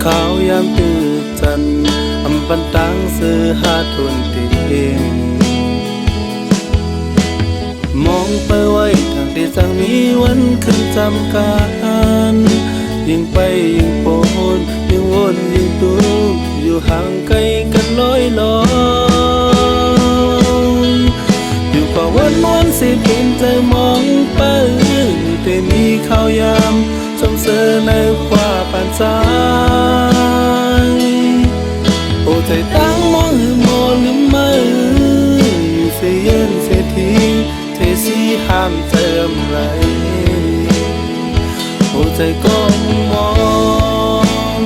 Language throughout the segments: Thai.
ขาวยามตื่นจันอำปันตังซื้อหาทุนตีเองมองไปไว้ทางที่จังมีวันขึ้นจำการยิ่งไปยิ่งโปนยิ่งวนยิ่งตูอยู่ห่างไกลกันลอยลอยอยู่กว่าวันมวนสิเป็นใจมองไปแต่มีข่าวยามสมเสอในกว่าปานใจโอ้ใจตั้งมองหือมอหรือไม่อยู่เสียเย็นเสียทิ้งเทสีห้ามเติมไรโอ้ใจก็มอง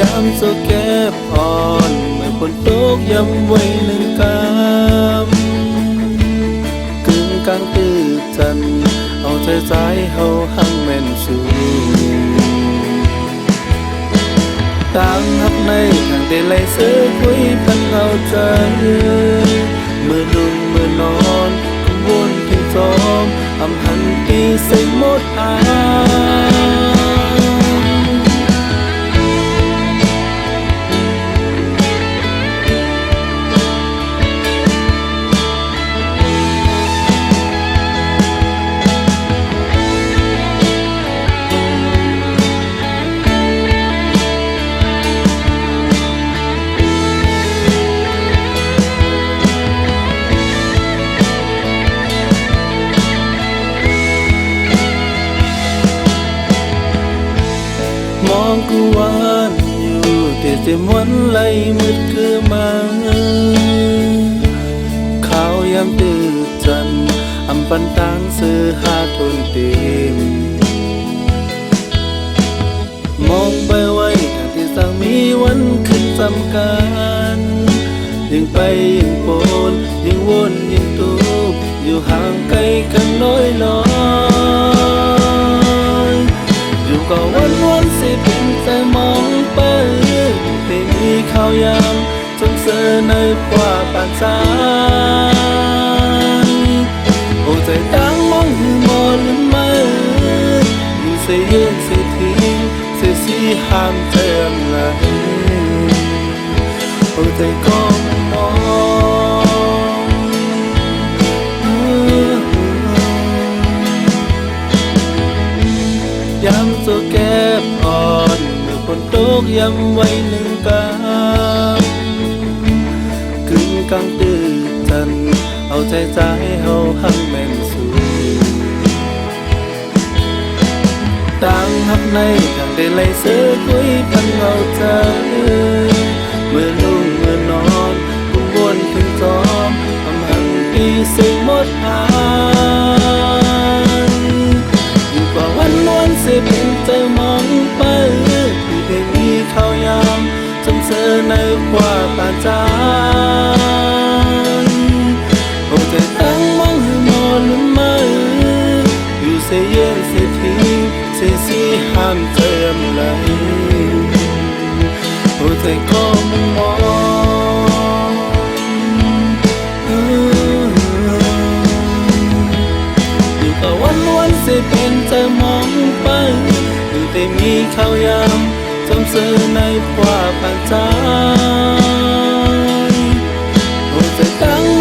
ยามโซแก็บอ่อนเมื่อฝนตกย้ำไว้หนึ่งกำกึ่งกลางตื่นจันเอาใจใจเฮาหังแม่นสูต่างหักในทางได้ไล่เสือคุยพันเอาใจมือนุ่นมือนอนกังวลถึงจอมอำหันตีใส่หมดอมองกูวานอยู่แต่เสียมวันไหลมืดคือมาขาวยามตื่นจันอำปันตังซื้อหาทุนเต็มมองไปไว้ทางที่สั่งมีวันขึ้นจำการยิ่งไปยิ่งโปนยิ่งวนยิ่งตูบอยู่ห่างไกลกันน้อยลอยอยู่ก็วันสิเป็นใจมองไปแต่มีข่าวยามสงเสอในกว่าปานใจโอ้ใจตั้งมองหือมอหรือไม่อยู่เสียเย็นเสียทิ้งเสียสีห้ามเติมไหลโอ้ใจก็มองยามโซแก็บอ่อนเมื่อฝนตกย้ำไว้หนึ่งกำกึ่งกลางตื่นจันเอาใจใจเฮาหังแม่นสูต่างหักในทางได้ไล่เสือคุยพันเอาใจเมื่อลุ่งเมื่อนอนกุมวนถึงจอมอำหันปีสิ่งหมดหายอยู่กว่าวันนวนสิเป็นใจมองไปได้มีข่าวยามสมเสอในกว่าปานใจโอ้ใจตั้งมองหือมอหรือไม่อยู่เสียเย็นเสียทิ้งเสียสีห้ามเติมไหลโอ้ใจก็มองอยู่ก็วันสิเป็นใจมองไปอยู่แต่มีข่าวยามสมเสอในกว่าปานใจโอ้ใจตั้งม